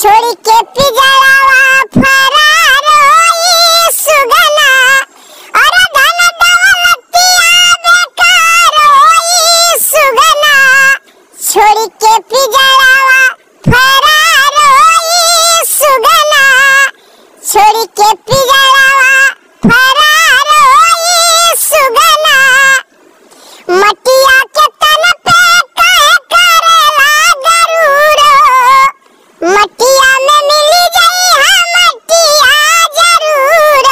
छोड़ के पिजड़ावा फरार होई सुगना और धन दौलतिया बेकार होई सुगना छोड़ के पिजड़ावा फरार होई सुगना छोड़ के पिजड़ावा फरार होई सुगना मटिया के तन पे काहे करेला गरूर मटिया में मिली जाई है मटिया जरूर।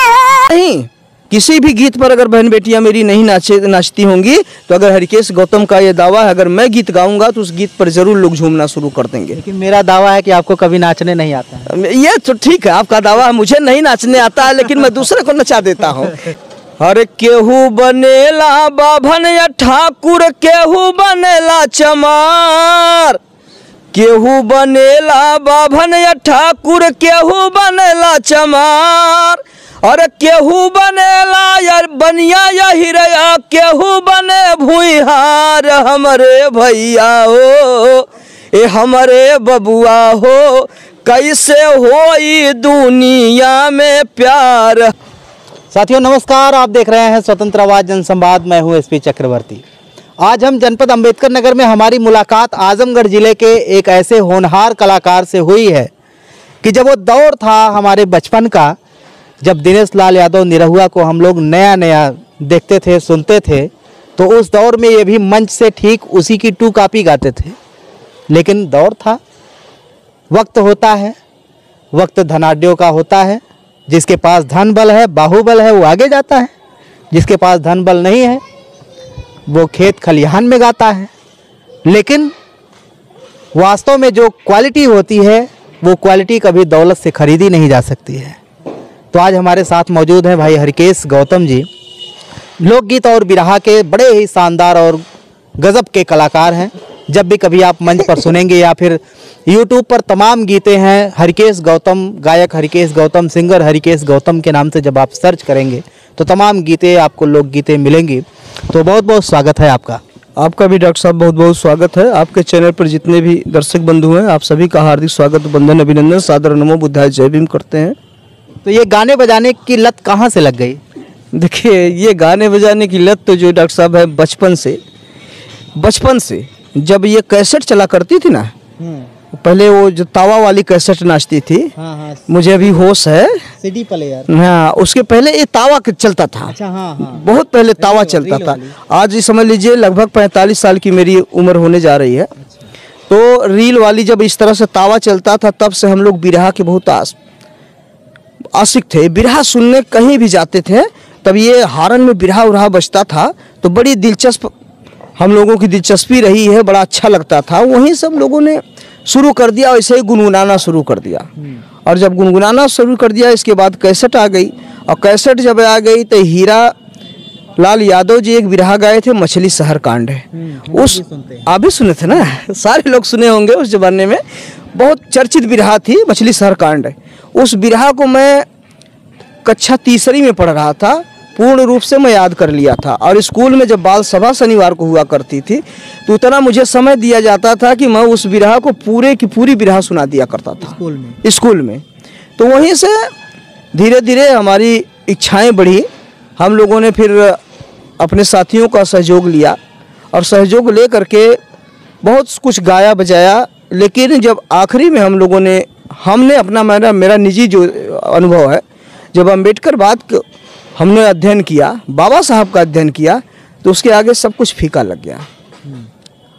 नहीं, किसी भी गीत पर अगर बहन बेटियां मेरी नहीं नाचती होंगी तो अगर हरिकेश गौतम का ये दावा है, अगर मैं गीत गाऊंगा तो उस गीत पर जरूर लोग झूमना शुरू कर देंगे। लेकिन मेरा दावा है कि आपको कभी नाचने नहीं आता है। ये तो ठीक है, आपका दावा है, मुझे नहीं नाचने आता है लेकिन मैं दूसरे को नचा देता हूँ। हर केहू बनेला बाभन या ठाकुर, केहू बनेला चमार, केहू बनेला बाभन या ठाकुर, केहू बनेला चमार, और केहू बनेला यार बनिया या हिरया, केहू बने भुइहार। हमरे भैया हो ए हमरे बबुआ हो, कैसे होई दुनिया में प्यार। साथियों नमस्कार, आप देख रहे हैं स्वतंत्र आवाज जनसंवाद। मैं हूं एसपी चक्रवर्ती। आज हम जनपद अंबेडकर नगर में हमारी मुलाकात आजमगढ़ जिले के एक ऐसे होनहार कलाकार से हुई है कि जब वो दौर था हमारे बचपन का, जब दिनेश लाल यादव निरहुआ को हम लोग नया नया देखते थे, सुनते थे, तो उस दौर में ये भी मंच से ठीक उसी की 2 कॉपी गाते थे। लेकिन दौर था, वक्त होता है, वक्त धनाढ्यों का होता है। जिसके पास धन बल है, बाहुबल है, वो आगे जाता है। जिसके पास धन बल नहीं है वो खेत खलिहान में गाता है। लेकिन वास्तव में जो क्वालिटी होती है वो क्वालिटी कभी दौलत से खरीदी नहीं जा सकती है। तो आज हमारे साथ मौजूद हैं भाई हरिकेश गौतम जी। लोकगीत और बिरहा के बड़े ही शानदार और गजब के कलाकार हैं। जब भी कभी आप मंच पर सुनेंगे या फिर YouTube पर तमाम गीतें हैं हरिकेश गौतम, गायक हरिकेश गौतम, सिंगर हरिकेश गौतम के नाम से जब आप सर्च करेंगे तो तमाम गीतें आपको लोकगीतें मिलेंगी। तो बहुत बहुत स्वागत है आपका। आपका भी डॉक्टर साहब बहुत बहुत स्वागत है। आपके चैनल पर जितने भी दर्शक बंधु हैं आप सभी का हार्दिक स्वागत, वंदन, अभिनंदन, सादर नमो बुद्धाय, जय भीम करते हैं। तो ये गाने बजाने की लत कहाँ से लग गई? देखिए, ये गाने बजाने की लत तो जो डॉक्टर साहब है बचपन से जब ये कैसेट चला करती थी ना, पहले वो जो तावा वाली कैसेट नाचती थी, हाँ, मुझे अभी होश है, सीडी प्लेयर। हाँ, उसके पहले ये तावा चलता था। अच्छा, हाँ, बहुत पहले तावा चलता था। आज समझ लीजिए लगभग 45 साल की मेरी उम्र होने जा रही है। तो रील वाली जब इस तरह से तावा चलता था तब से हम लोग बिरहा के बहुत आशिक थे। बिरहा सुनने कहीं भी जाते थे तब ये हारन में बिरहा उरहा बजता था तो बड़ी दिलचस्प हम लोगों की दिलचस्पी रही है, बड़ा अच्छा लगता था। वहीं सब लोगों ने शुरू कर दिया, ऐसे ही गुनगुनाना शुरू कर दिया। और जब गुनगुनाना शुरू कर दिया इसके बाद कैसेट आ गई, और कैसेट जब आ गई तो हीरा लाल यादव जी एक बिरहा गाए थे, मछली शहर कांड है। उस आप भी सुने थे ना, सारे लोग सुने होंगे। उस जमाने में बहुत चर्चित बिरहा थी मछली शहर कांड है। उस बिरहा को मैं कक्षा 3री में पढ़ रहा था, पूर्ण रूप से मैं याद कर लिया था। और स्कूल में जब बाल सभा शनिवार को हुआ करती थी तो उतना मुझे समय दिया जाता था कि मैं उस बिरहा को पूरे की पूरी बिरहा सुना दिया करता था स्कूल में। तो वहीं से धीरे धीरे हमारी इच्छाएं बढ़ी। हम लोगों ने फिर अपने साथियों का सहयोग लिया और सहयोग ले करके बहुत कुछ गाया बजाया। लेकिन जब आखिरी में हमने अपना मेरा निजी जो अनुभव है, जब अम्बेडकर बाद हमने अध्ययन किया, बाबा साहब का अध्ययन किया, तो उसके आगे सब कुछ फीका लग गया।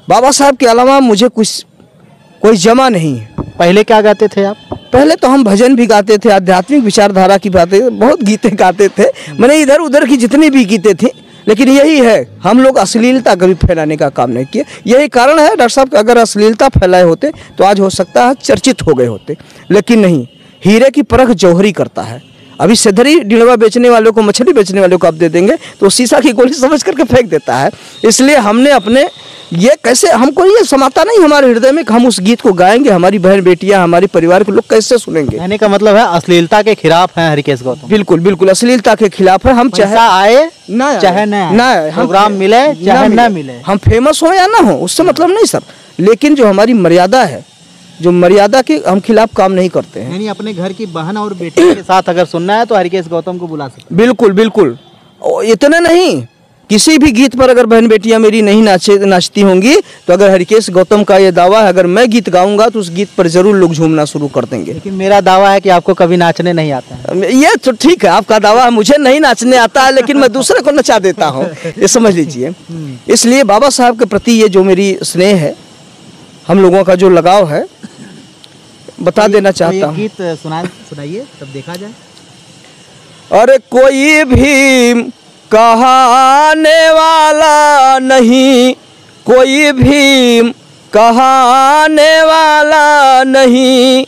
बाबा साहब के अलावा मुझे कोई जमा नहीं। पहले क्या गाते थे आप? पहले तो हम भजन भी गाते थे, आध्यात्मिक विचारधारा की बातें, बहुत गीतें गाते थे। मैंने इधर उधर की जितनी भी गीतें थी, लेकिन यही है, हम लोग अश्लीलता कभी फैलाने का काम नहीं किया। यही कारण है डॉक्टर साहब, अगर अश्लीलता फैलाए होते तो आज हो सकता है चर्चित हो गए होते। लेकिन नहीं, हीरे की परख जौहरी करता है। अभी सिद्धरी डिड़वा बेचने वालों को, मछली बेचने वालों को आप दे देंगे तो शीशा की गोली समझ करके फेंक देता है। इसलिए हमने अपने ये कैसे, हमको ये समाता नहीं हमारे हृदय में कि हम उस गीत को गाएंगे, हमारी बहन बेटियां, हमारे परिवार के लोग कैसे सुनेंगे। कहने का मतलब है अश्लीलता के खिलाफ हैं हरिकेश गौतम। बिल्कुल बिल्कुल, अश्लीलता के खिलाफ है। हम चाहे आए ना, चाहे ना प्रोग्राम मिले चाहे ना मिले, हम फेमस हो या ना हो, उससे मतलब नहीं सर। लेकिन जो हमारी मर्यादा है, जो मर्यादा के हम खिलाफ काम नहीं करते हैं। यानी अपने घर की बहन और बेटी के साथ अगर सुनना है तो हरिकेश गौतम को बुला सकते बिल्कुल बिल्कुल। इतना नहीं, किसी भी गीत पर अगर बहन बेटियां मेरी नहीं नाचती होंगी तो अगर हरिकेश गौतम का ये दावा है, अगर मैं गीत गाऊंगा तो उस गीत पर जरूर लोग झूमना शुरू कर देंगे। लेकिन मेरा दावा है कि आपको कभी नाचने नहीं आता है। ये तो ठीक है, आपका दावा है, मुझे नहीं नाचने आता है लेकिन मैं दूसरे को नचा देता हूँ, ये समझ लीजिए। इसलिए बाबा साहब के प्रति ये जो मेरी स्नेह है, हम लोगों का जो लगाव है, बता देना चाहता हूँ। गीत सुनाइए तब देखा जाए। अरे कोई भी कहाने वाला नहीं, कोई भी कहाने वाला नहीं,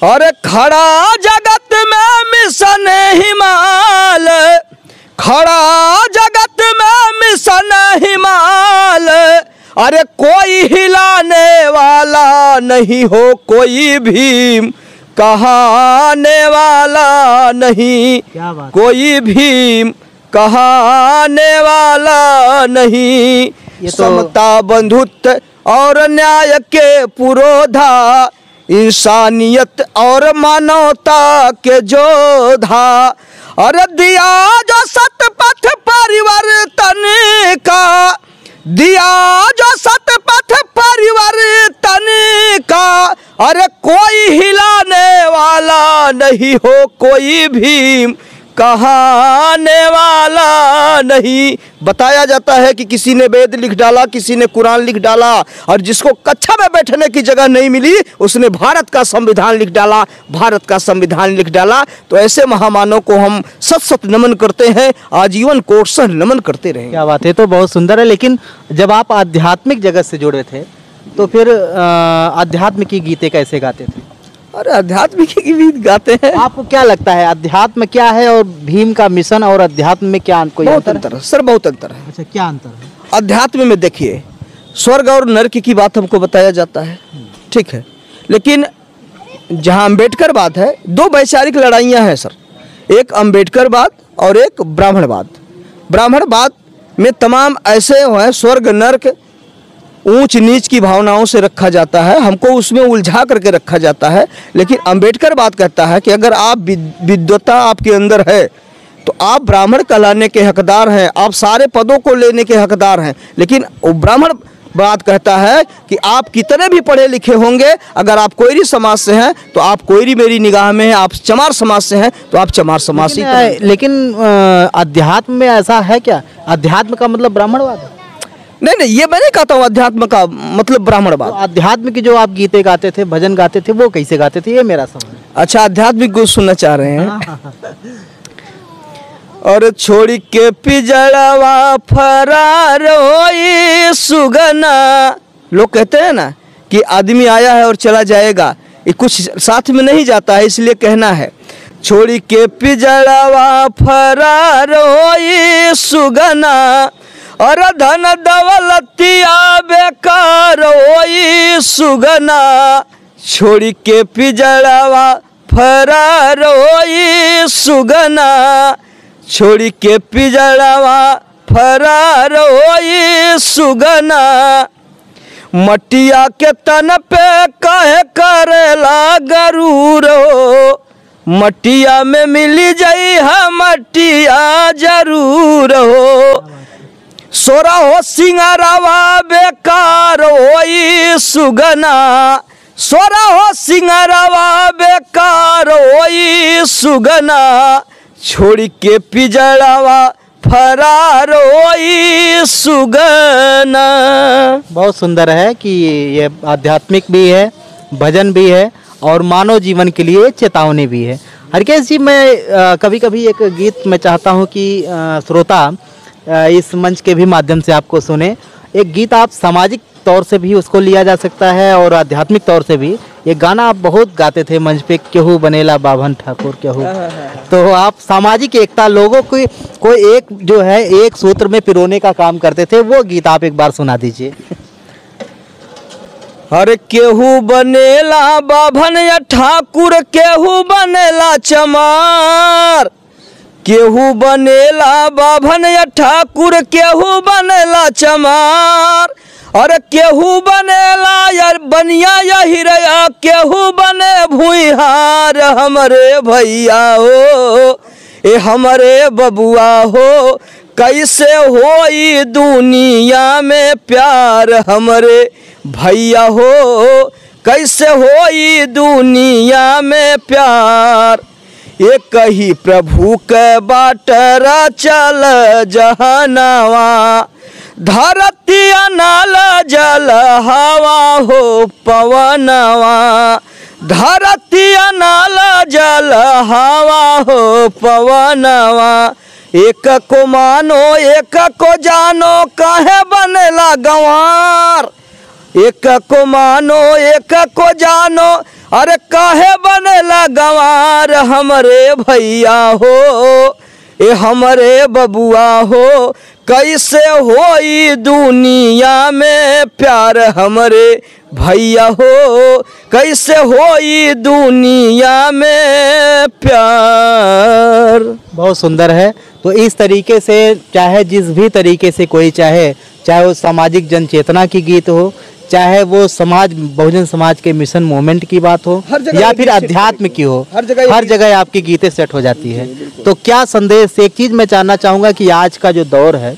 और खड़ा जगत में मिशन हिमालय, खड़ा जगत में मिशन हिमालय, अरे कोई हिलाने वाला नहीं हो, कोई भी कहाने वाला नहीं, क्या बात। कोई भी कहाने वाला नहीं, ये तो समता बंधुत्व और न्याय के पुरोधा, इंसानियत और मानवता के जोधा, और दिया जो सतपथ परिवर्तन का, दिया जो सतपथ परिवर्तन का, अरे कोई हिलाने वाला नहीं हो, कोई भी कहाने वाला नहीं। बताया जाता है कि किसी ने वेद लिख डाला, किसी ने कुरान लिख डाला, और जिसको कक्षा में बैठने की जगह नहीं मिली उसने भारत का संविधान लिख डाला, भारत का संविधान लिख डाला। तो ऐसे महामानव को हम सत सत नमन करते हैं, आजीवन कोटसह नमन करते रहे। क्या बात है, तो बहुत सुंदर है। लेकिन जब आप आध्यात्मिक जगत से जुड़े थे तो फिर आध्यात्म की गीतें कैसे गाते थे? अरे अध्यात्म के गीत गाते हैं। आपको क्या लगता है अध्यात्म क्या है और भीम का मिशन और अध्यात्म में क्या कोई बहुत अंतर है सर, बहुत अंतर है। अच्छा, क्या अंतर है? अध्यात्म में देखिए, स्वर्ग और नरक की बात हमको बताया जाता है, ठीक है, लेकिन जहां अम्बेडकरवाद है, दो वैचारिक लड़ाइयां हैं सर, एक अम्बेडकरवाद और एक ब्राह्मणवाद। ब्राह्मणवाद में तमाम ऐसे हैं, स्वर्ग नरक ऊंच नीच की भावनाओं से रखा जाता है, हमको उसमें उलझा करके रखा जाता है। लेकिन अम्बेडकरवाद कहता है कि अगर आप विद्वता आपके अंदर है तो आप ब्राह्मण कहलाने के हकदार हैं, आप सारे पदों को लेने के हकदार हैं। लेकिन ब्राह्मणवाद कहता है कि आप कितने भी पढ़े लिखे होंगे, अगर आप कोयरी समाज से हैं तो आप कोयरी मेरी निगाह में है, आप चमार समाज से हैं तो आप चमार समाज से। लेकिन अध्यात्म में ऐसा है क्या? अध्यात्म का मतलब ब्राह्मणवाद है? नहीं, ये मैं नहीं कहता हूँ अध्यात्म का मतलब ब्राह्मणवाद। तो अध्यात्म की जो आप गीतें गाते थे, भजन गाते थे, वो कैसे गाते थे, ये मेरा सवाल है। अच्छा, आध्यात्मिक को सुनना चाह रहे हैं? और छोड़ी के पिजड़वा फरार होई सुगना, लोग कहते हैं ना कि आदमी आया है और चला जाएगा, ये कुछ साथ में नहीं जाता है, इसलिए कहना है छोड़ी के पिजड़वा फरार होई सुगना, और धन दौलतिया बेकार होई सुगना, छोड़ी के पिजड़वा फरार होई सुगना, छोड़ी के पिजड़वा फरार होई सुगना, मटिया के तन पे कहे करेला गरूर हो, मटिया में मिली जाई है मटिया जरूर हो, सोरा हो सिंगारवा बेकार होई सुगना, सोरा हो सिंगारवा बेकार होई सुगना, छोड़ी के पिजड़वा फरार होई सुगना। बहुत सुंदर है कि ये आध्यात्मिक भी है, भजन भी है और मानव जीवन के लिए चेतावनी भी है। हरकेश जी, मैं कभी कभी एक गीत मैं चाहता हूँ कि श्रोता इस मंच के भी माध्यम से आपको सुने। एक गीत आप सामाजिक तौर से भी उसको लिया जा सकता है और आध्यात्मिक तौर से भी। ये गाना आप बहुत गाते थे मंच पे, केहू बनेला बाभन ठाकुर केहू। तो आप सामाजिक एकता, लोगों को एक जो है एक सूत्र में पिरोने का काम करते थे, वो गीत आप एक बार सुना दीजिए। अरे केहू बनेला बाभन या ठाकुर, केहू बनेला चमार, केहू बनेला बाभन या ठाकुर, केहू बनेला चमार, अरे केहू बनेला यार बनिया या हिरया, केहू बने भूइहार हमरे भैया हो, ए हमरे बबुआ हो, कैसे होई दुनिया में प्यार हमरे भैया हो, कैसे होई दुनिया में प्यार। एक ही प्रभु के बाटर चल जहनवा, धरती अनल जल हवा हो पवनवा, धरती अनल जल हवा हो पवनवा। एक को मानो एक को जानो, काहे बनेला गंवार। एक को मानो एक को जानो, अरे काहे बनेला गंवार हमरे भैया हो, ए हमरे बबुआ हो, कैसे होई दुनिया में प्यार हमरे भैया हो, कैसे होई दुनिया में प्यार। बहुत सुंदर है। तो इस तरीके से चाहे जिस भी तरीके से कोई चाहे वो सामाजिक जन चेतना की गीत हो, चाहे वो समाज बहुजन समाज के मिशन मूवमेंट की बात हो, या फिर अध्यात्म की हो, हर जगह आपकी गीतें सेट हो जाती है। तो क्या संदेश, एक चीज़ मैं जानना चाहूँगा कि आज का जो दौर है,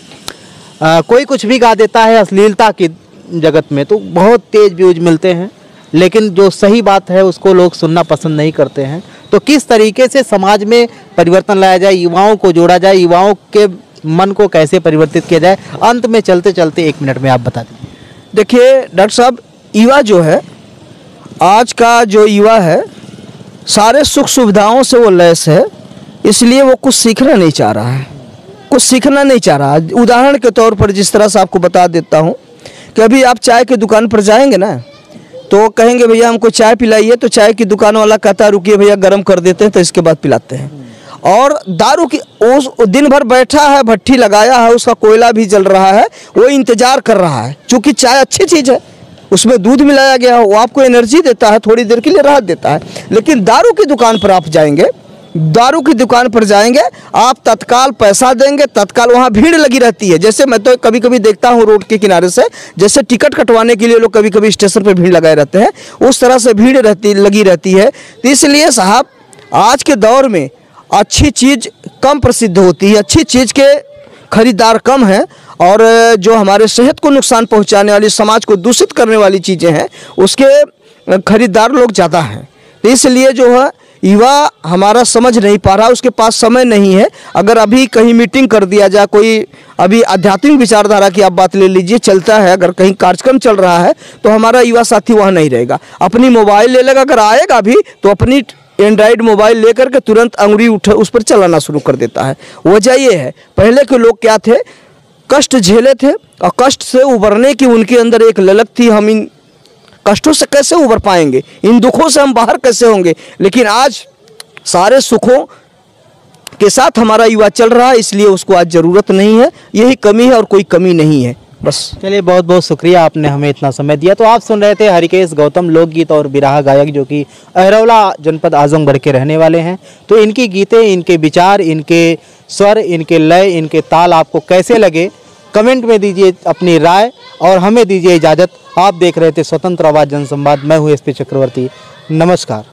कोई कुछ भी गा देता है अश्लीलता की जगत में, तो बहुत तेज व्यूज मिलते हैं, लेकिन जो सही बात है उसको लोग सुनना पसंद नहीं करते हैं। तो किस तरीके से समाज में परिवर्तन लाया जाए, युवाओं को जोड़ा जाए, युवाओं के मन को कैसे परिवर्तित किया जाए, अंत में चलते चलते 1 मिनट में आप बता दीजिए। देखिए डॉक्टर साहब, युवा जो है, आज का जो युवा है, सारे सुख सुविधाओं से वो लैस है, इसलिए वो कुछ सीखना नहीं चाह रहा है, कुछ सीखना नहीं चाह रहा। उदाहरण के तौर पर जिस तरह से आपको बता देता हूँ कि अभी आप चाय की दुकान पर जाएंगे ना, तो कहेंगे भैया हमको चाय पिलाइए, तो चाय की दुकान वाला कहता है रुकिए भैया गर्म कर देते हैं, तो इसके बाद पिलाते हैं। और दारू की उस दिन भर बैठा है, भट्ठी लगाया है, उसका कोयला भी जल रहा है, वो इंतजार कर रहा है, क्योंकि चाय अच्छी चीज़ है, उसमें दूध मिलाया गया है, वो आपको एनर्जी देता है, थोड़ी देर के लिए राहत देता है। लेकिन दारू की दुकान पर आप जाएंगे, दारू की दुकान पर जाएंगे, आप तत्काल पैसा देंगे, तत्काल वहाँ भीड़ लगी रहती है। जैसे मैं तो कभी कभी देखता हूँ रोड के किनारे से, जैसे टिकट कटवाने के लिए लोग कभी कभी स्टेशन पर भीड़ लगाए रहते हैं, उस तरह से भीड़ लगी रहती है। तो इसलिए साहब, आज के दौर में अच्छी चीज़ कम प्रसिद्ध होती है, अच्छी चीज़ के खरीदार कम हैं, और जो हमारे सेहत को नुकसान पहुंचाने वाली, समाज को दूषित करने वाली चीज़ें हैं, उसके खरीदार लोग ज़्यादा हैं। तो इसलिए जो है युवा हमारा समझ नहीं पा रहा, उसके पास समय नहीं है। अगर अभी कहीं मीटिंग कर दिया जाए, कोई अभी आध्यात्मिक विचारधारा की आप बात ले लीजिए, चलता है, अगर कहीं कार्यक्रम चल रहा है, तो हमारा युवा साथी वहाँ नहीं रहेगा, अपनी मोबाइल ले लेगा। अगर आएगा भी तो अपनी एंड्राइड मोबाइल लेकर के तुरंत अंगुली उस पर चलाना शुरू कर देता है। वजह ये है, पहले के लोग क्या थे, कष्ट झेले थे, और कष्ट से उबरने की उनके अंदर एक ललक थी, हम इन कष्टों से कैसे उबर पाएंगे, इन दुखों से हम बाहर कैसे होंगे। लेकिन आज सारे सुखों के साथ हमारा युवा चल रहा है, इसलिए उसको आज ज़रूरत नहीं है। यही कमी है और कोई कमी नहीं है, बस। चलिए, बहुत बहुत शुक्रिया, आपने हमें इतना समय दिया। तो आप सुन रहे थे हरिकेश गौतम, लोकगीत और बिरहा गायक, जो कि अहरौला जनपद आजमगढ़ के रहने वाले हैं। तो इनकी गीतें, इनके विचार, इनके स्वर, इनके लय, इनके ताल आपको कैसे लगे, कमेंट में दीजिए अपनी राय, और हमें दीजिए इजाज़त। आप देख रहे थे स्वतंत्र आवाज़ जनसंवाद, मैं हूँ SP चक्रवर्ती। नमस्कार।